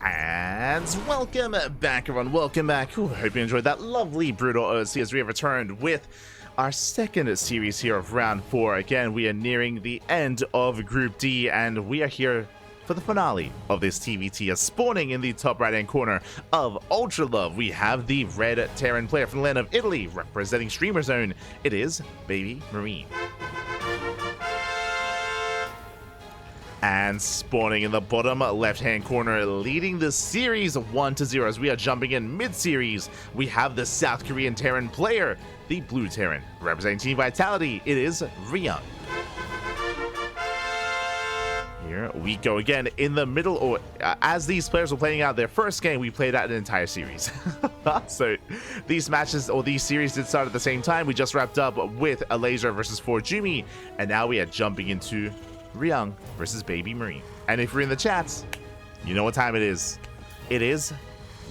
And welcome back, everyone. Welcome back. Ooh, I hope you enjoyed that lovely brutal OC as we have returned with our second series here of round 4. Again, we are nearing the end of Group D, and we are here for the finale of this TvT. As spawning in the top right-hand corner of Ultra Love, we have the Red Terran player from the land of Italy, representing Streamer Zone. It is BabyMarine. And spawning in the bottom left-hand corner, leading the series 1-0 as we are jumping in mid-series, we have the South Korean Terran player, the Blue Terran. Representing Team Vitality, it is Ryung. Here we go again in the middle, or as these players were playing out their first game, we played out an entire series. So these matches, or these series, did start at the same time. We just wrapped up with a Laser versus 4Jumi, and now we are jumping into Ryung versus BabyMarine. And if you're in the chats, you know what time it is. It is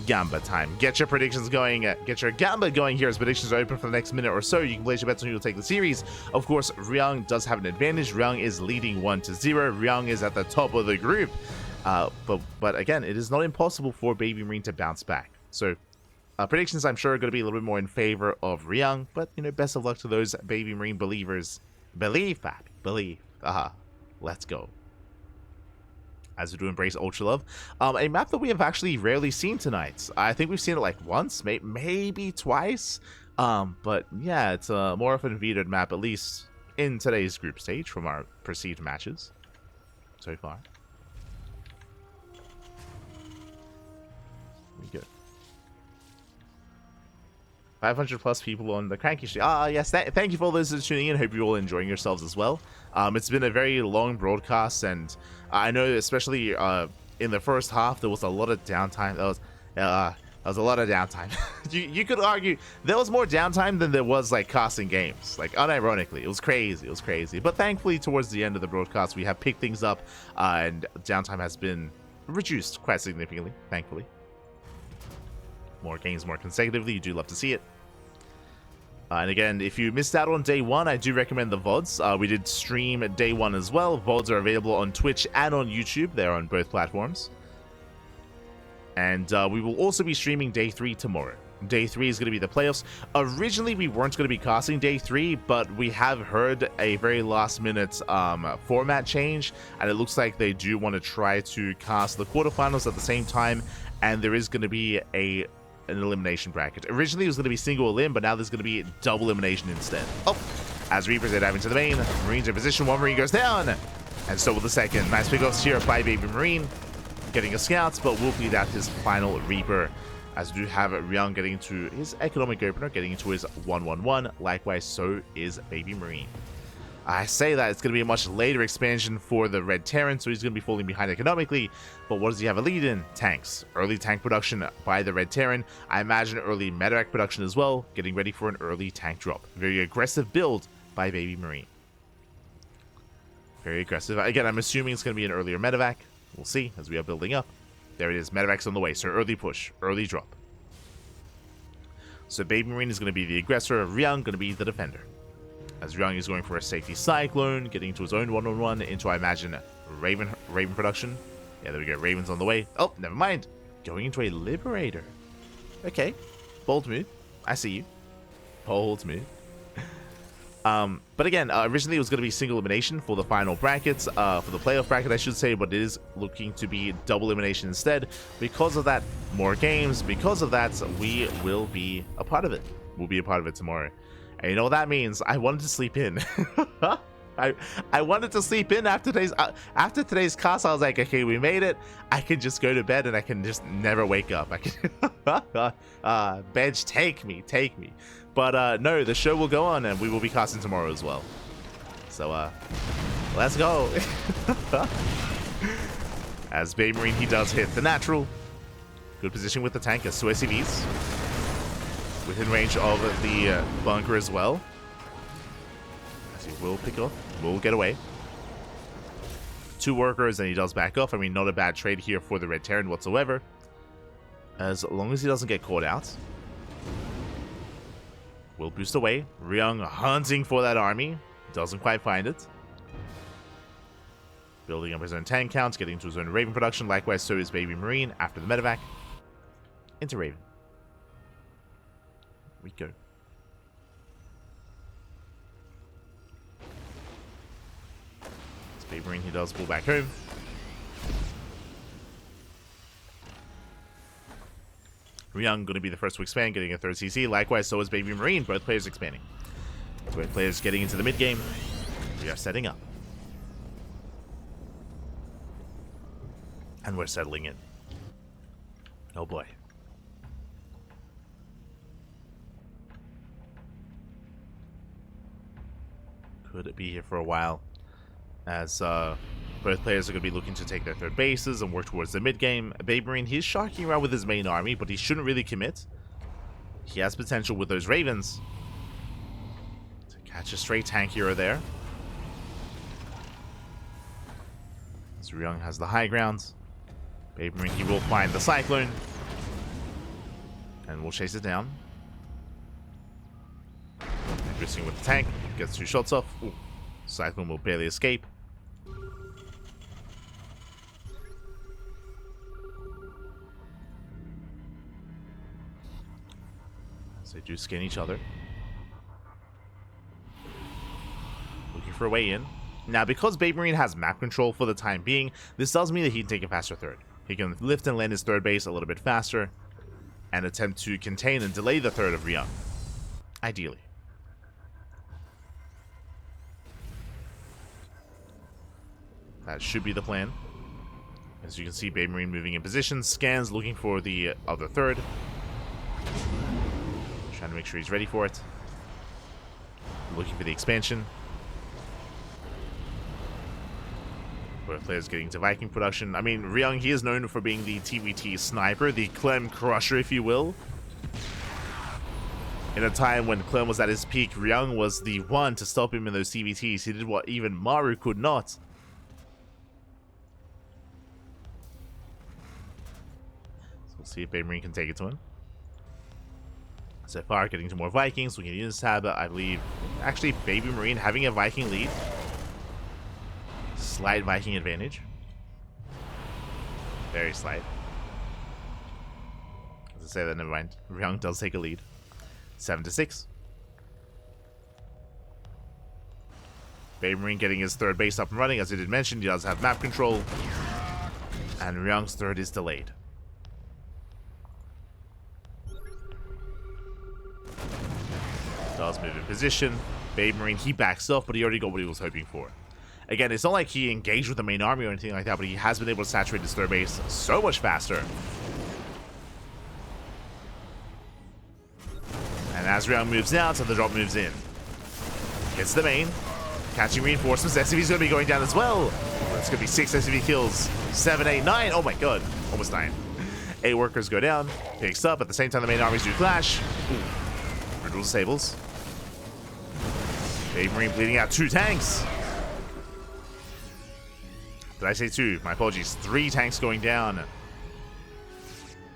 Gamba time. Get your predictions going. Get your Gamba going here as predictions are open for the next minute or so. You can place your bets on who will take the series. Of course, Ryung does have an advantage. Ryung is leading 1-0. Ryung is at the top of the group. But again, it is not impossible for BabyMarine to bounce back. So predictions, I'm sure, are going to be a little bit more in favor of Ryung. But, you know, best of luck to those BabyMarine believers. Believe, Fab. Believe. Let's go. As we do embrace Ultra Love, a map that we have actually rarely seen tonight. I think we've seen it like once, maybe twice. But yeah, it's a more of an vetoed map, at least in today's group stage from our perceived matches so far. Here we go. 500 plus people on the CranKy stream. Yes, thank you for all those that are tuning in. Hope you're all enjoying yourselves as well. It's been a very long broadcast, and I know especially in the first half there was a lot of downtime. That was a lot of downtime. you could argue there was more downtime than there was like casting games. Like, unironically, it was crazy. It was crazy. But thankfully, towards the end of the broadcast, we have picked things up, and downtime has been reduced quite significantly. Thankfully. More games more consecutively, you do love to see it. And again, if you missed out on day 1, I do recommend the VODs. We did stream day 1 as well. VODs are available on Twitch and on YouTube. They're on both platforms. And we will also be streaming day 3 tomorrow. Day 3 is going to be the playoffs. Originally, we weren't going to be casting day 3, but we have heard a very last-minute format change, and it looks like they do want to try to cast the quarterfinals at the same time, and there is going to be an elimination bracket. Originally it was going to be single elim, but now there's going to be double elimination instead. As Reapers head into the main, Marines in position, one Marine goes down, and so will the second. Nice pickoffs here by BabyMarine, getting a scout, but will bleed out his final Reaper, as we do have Ryung getting into his economic opener, getting into his 1-1-1. Likewise, so is BabyMarine. I say that it's going to be a much later expansion for the Red Terran, so he's going to be falling behind economically. But what does he have a lead in? Tanks. Early tank production by the Red Terran. I imagine early medevac production as well, getting ready for an early tank drop. Very aggressive build by BabyMarine. Very aggressive. Again, I'm assuming it's going to be an earlier medevac. We'll see as we are building up. There it is. Medevac's on the way, so early push, early drop. So BabyMarine is going to be the aggressor, Ryung going to be the defender. As Ryung is going for a safety cyclone, getting into his own 1-on-1 into, I imagine, Raven production. Yeah, there we go. Raven's on the way. Oh, never mind. Going into a Liberator. Okay. Bold move. I see you. Bold move. But again, originally it was going to be single elimination for the final brackets, for the playoff bracket, I should say, but it is looking to be double elimination instead. Because of that, more games. Because of that, we will be a part of it. We'll be a part of it tomorrow. And you know what that means? I wanted to sleep in. I wanted to sleep in after today's cast. I was like, okay, we made it. I can just go to bed and I can just never wake up. I can bench, take me. But no, the show will go on and we will be casting tomorrow as well. So let's go. As BabyMarine, he does hit the natural. Good position with the tank as 2 SCVs. Within range of the bunker as well. As he will pick off, will get away. 2 workers and he does back off. I mean, not a bad trade here for the Red Terran whatsoever. As long as he doesn't get caught out. Will boost away. Ryung hunting for that army. Doesn't quite find it. Building up his own tank count, getting to his own Raven production. Likewise, so is BabyMarine after the medevac. Into Raven. We go. It's BabyMarine, he does pull back home. Ryung going to be the first to expand, getting a third CC. Likewise, so is BabyMarine. Both players expanding. Both players getting into the mid game. We are setting up. And we're settling in. Oh boy. Could it be here for a while? As both players are going to be looking to take their third bases and work towards the mid game. BabyMarine, he's sharking around with his main army, but he shouldn't really commit. He has potential with those Ravens to catch a stray tank here or there. As Ryung has the high ground. BabyMarine, he will find the Cyclone. And we'll chase it down. Interesting with the tank. Gets 2 shots off. Ooh. Cyclone will barely escape. So they do skin each other. Looking for a way in. Now, because BabyMarine has map control for the time being, this does mean that he can take a faster third. He can lift and land his third base a little bit faster and attempt to contain and delay the third of Ryung. Ideally. That should be the plan. As you can see, BabyMarine moving in position, scans looking for the other third. Trying to make sure he's ready for it. Looking for the expansion. Both players getting to Viking production. I mean, Ryung, he is known for being the TvT sniper, the Clem crusher, if you will. In a time when Clem was at his peak, Ryung was the one to stop him in those TvTs. He did what even Maru could not. So we'll see if BabyMarine can take it to him. So far, getting to more Vikings. Looking at the units tab, I believe, actually, BabyMarine having a Viking lead. Slight Viking advantage. Very slight. As I say that, never mind. Ryung does take a lead. 7-6. BabyMarine getting his third base up and running. As I did mention, he does have map control. And Ryung's third is delayed. Does move in position. BabyMarine, he backs off, but he already got what he was hoping for. Again, it's not like he engaged with the main army or anything like that, but he has been able to saturate his third base so much faster. And as Ryung moves out, so the drop moves in. Gets the main. Catching reinforcements. SCV's going to be going down as well. That's going to be 6 SCV kills. 7, 8, 9. Oh my god. Almost 9. 8 workers go down. Picks up. At the same time, the main armies do clash. Ooh. Brutal disables. BabyMarine bleeding out 2 tanks. Did I say 2? My apologies. 3 tanks going down.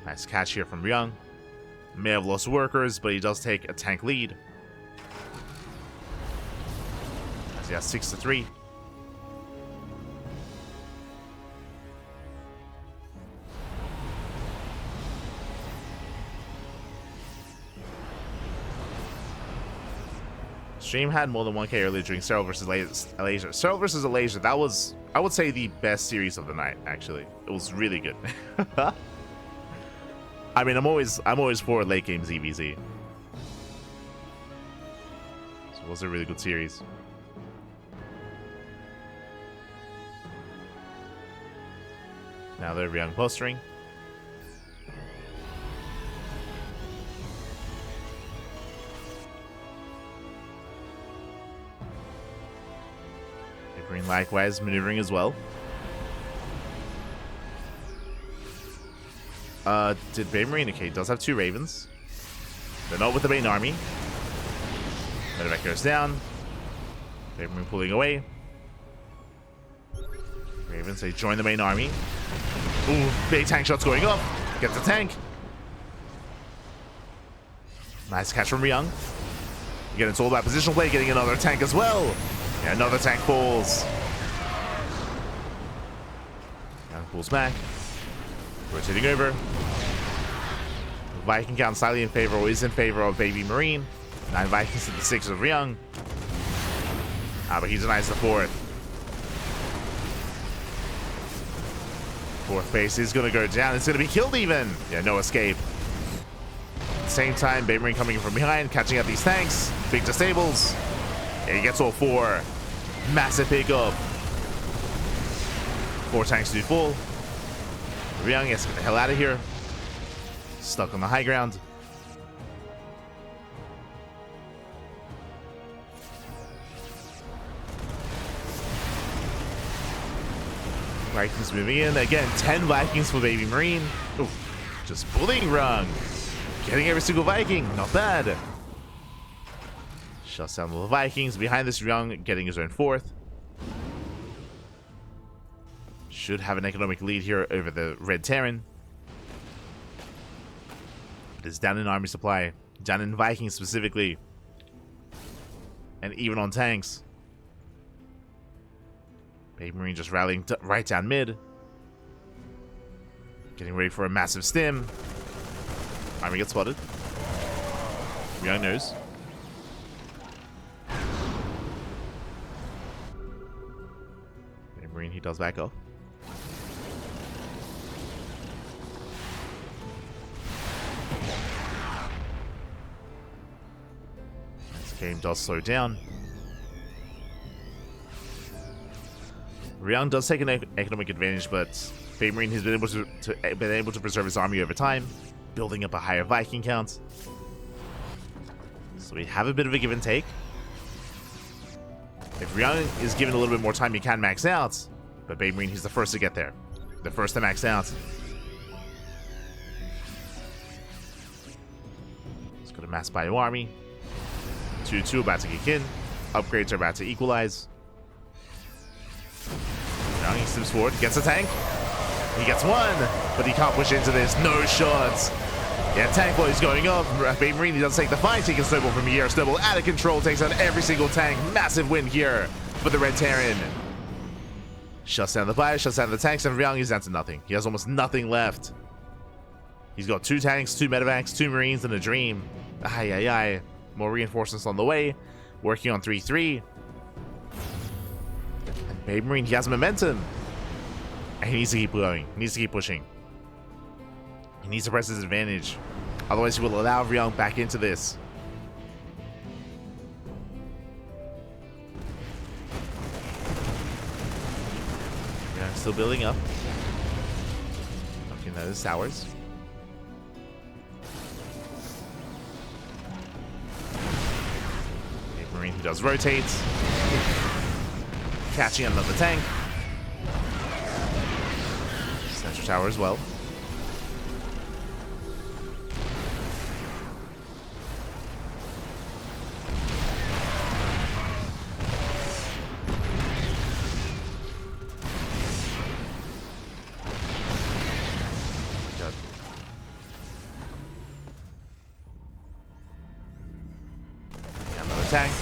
Nice catch here from Ryung. May have lost workers, but he does take a tank lead. As he has 6-3. Stream had more than 1K earlier during Cyril versus Laser. Cyril versus a Laser, that was, I would say, the best series of the night, actually. It was really good. I mean, I'm always for late game ZVZ. So it was a really good series. Now they're Ryung postering. BabyMarine likewise maneuvering as well. Did BabyMarine? Okay, does have 2 Ravens. They're not with the main army. Medevac goes down. BabyMarine pulling away. Ravens, they join the main army. Ooh, big tank shots going off. Gets the tank. Nice catch from Ryung. Again, it's all about positional play, getting another tank as well. Yeah, another tank falls. Pulls back. Rotating over. Viking count slightly in favor, or is in favor of BabyMarine. 9 Vikings to the 6 of Ryung. But he denies the 4th. 4th base is going to go down. It's going to be killed even. Yeah, no escape. At the same time, BabyMarine coming from behind, catching up these tanks. Big disables. And he gets all 4. Massive pickup. 4 tanks to full. Ryung has to get the hell out of here. Stuck on the high ground. Vikings moving in. Again, 10 Vikings for BabyMarine. Just bullying Ryung. Getting every single Viking. Not bad. Shuts down the Vikings. Behind this, Ryung getting his own 4th. Should have an economic lead here over the Red Terran. It is down in army supply. Down in Vikings specifically. And even on tanks. BabyMarine just rallying right down mid. Getting ready for a massive stim. Army gets spotted. Ryung knows. BabyMarine, he does back off. This game does slow down. Ryung does take an economic advantage, but BabyMarine has been able to preserve his army over time, building up a higher Viking count. So we have a bit of a give and take. If Ryung is given a little bit more time, he can max out, but BabyMarine, he's the first to get there, the first to max out. Let's go to mass bio army. 2-2 about to kick in. Upgrades are about to equalize. Ryung, he steps forward, gets a tank. He gets 1, but he can't push into this. No shots. Yeah, tank boy is going up. BabyMarine, he does take the fight. He can snowball from here. Snowball out of control, takes out every single tank. Massive win here for the Red Terran. Shuts down the bio, shuts down the tanks, and Ryung is down to nothing. He has almost nothing left. He's got 2 tanks, 2 medevacs, 2 marines, and a dream. Ay, ay, ay. More reinforcements on the way. Working on 3-3. And BabyMarine, he has momentum. And he needs to keep going. He needs to keep pushing. He needs to press his advantage. Otherwise, he will allow Ryung back into this. Ryung still building up. Knocking those towers. BabyMarine, he does rotate. Catching another tank. Central tower as well. Good. Another tank.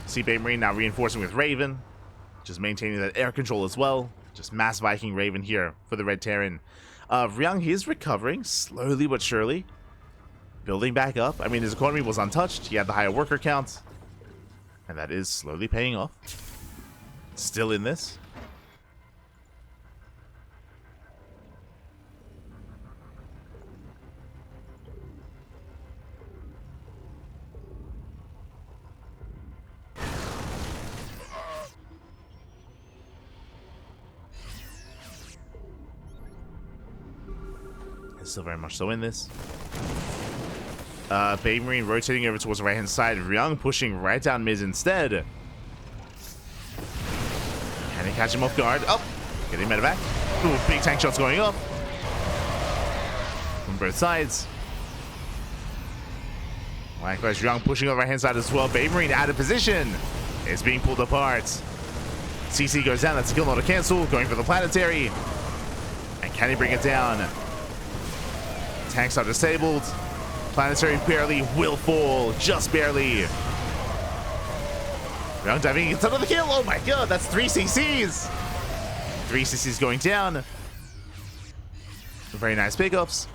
See BabyMarine now reinforcing with Raven. Just maintaining that air control as well. Just mass Viking Raven here for the Red Terran. Ryung, he is recovering slowly but surely. Building back up. I mean, his economy was untouched. He had the higher worker count. And that is slowly paying off. Still in this. Still very much so in this. BabyMarine rotating over towards the right hand side. Ryung pushing right down mid instead. Can he catch him off guard? Oh, getting medevac. Ooh, big tank shots going up from both sides. Likewise, Ryung pushing on the right hand side as well. BabyMarine out of position. It's being pulled apart. CC goes down. That's a kill, not a cancel. Going for the planetary. And can he bring it down? Tanks are disabled. Planetary barely will fall. Just barely. Ryung diving. It's another kill. Oh my god, that's 3 CCs. 3 CCs going down. Very nice pickups.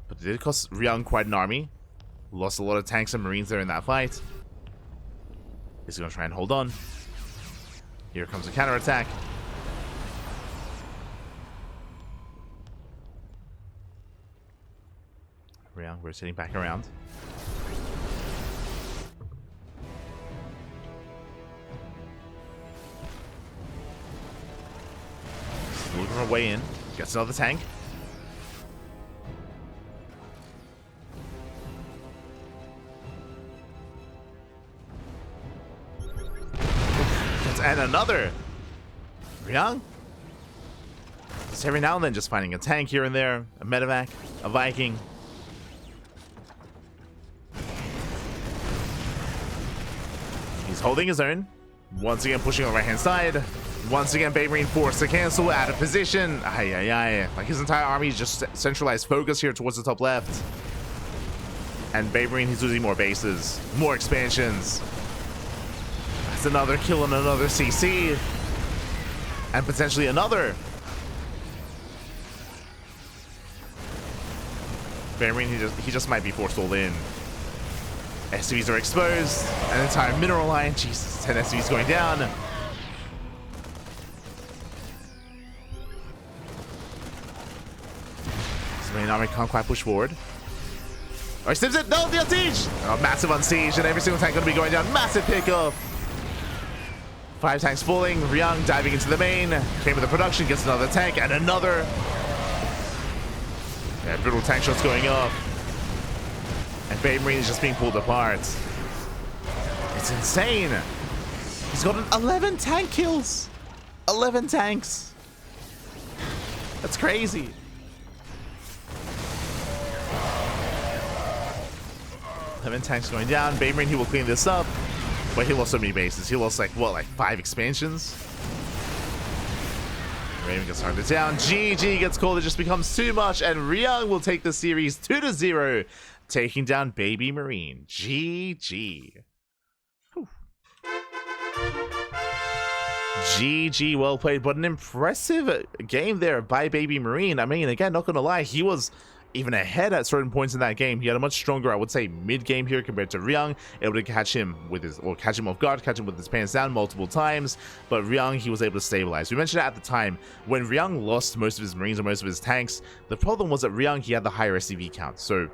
But it did cost Ryung quite an army. Lost a lot of tanks and marines there in that fight. He's going to try and hold on. Here comes a counterattack. Ryung rotating back around. Looking for a way in. Gets another tank. And another. Ryung. Just every now and then just finding a tank here and there. A medevac. A Viking. He's holding his own. Once again pushing on the right hand side. Once again, BabyMarine forced to cancel, out of position. Like his entire army is just centralized focus here towards the top left. And BabyMarine, he's losing more bases, more expansions. That's another kill and another CC. And potentially another. BabyMarine, he just might be forced all in. SCVs are exposed. An entire mineral line. Jesus, 10 SCVs going down. Main army can't quite push forward. Oh, he snips it! No, the siege! Oh, massive on siege, and every single tank going to be going down. Massive pickup! 5 tanks falling. Ryung diving into the main. Came with the production, gets another tank, and another. Yeah, brutal tank shots going up. And BabyMarine is just being pulled apart. It's insane! He's got 11 tank kills! 11 tanks! That's crazy! Tanks going down. BabyMarine, he will clean this up. But he lost so many bases. He lost like, what, like 5 expansions? Raven gets hunted down. GG gets called. It just becomes too much. And Ryung will take the series 2-0, taking down BabyMarine. GG. Whew. GG, well played. But an impressive game there by BabyMarine. I mean, again, not gonna lie, he was even ahead at certain points in that game. He had a much stronger, I would say, mid-game here compared to Ryung, able to catch him with his, or catch him off guard, catch him with his pants down multiple times. But Ryung, he was able to stabilize. We mentioned at the time, when Ryung lost most of his marines and most of his tanks, the problem was that Ryung, he had the higher SCV count. So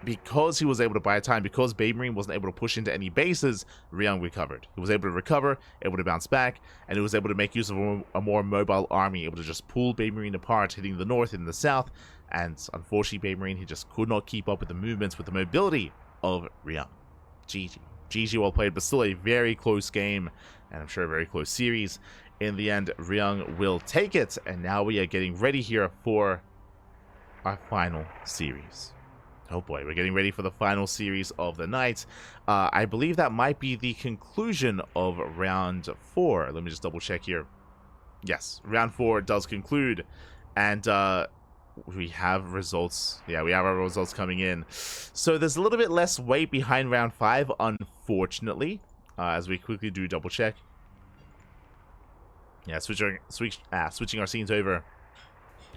because he was able to buy time, because BabyMarine wasn't able to push into any bases, Ryung recovered. He was able to recover, able to bounce back, and he was able to make use of a more mobile army, able to just pull BabyMarine apart, hitting the north and the south. And unfortunately, BabyMarine, he just could not keep up with the movements, with the mobility of Ryung. GG. GG, well played, but still a very close game, and I'm sure a very close series. In the end, Ryung will take it, and now we are getting ready here for our final series. Oh boy, we're getting ready for the final series of the night. I believe that might be the conclusion of round 4. Let me just double check here. Yes, round 4 does conclude, and we have results. Yeah, we have our results coming in. So there's a little bit less weight behind round 5, unfortunately, as we quickly do double check. Yeah, switching our scenes over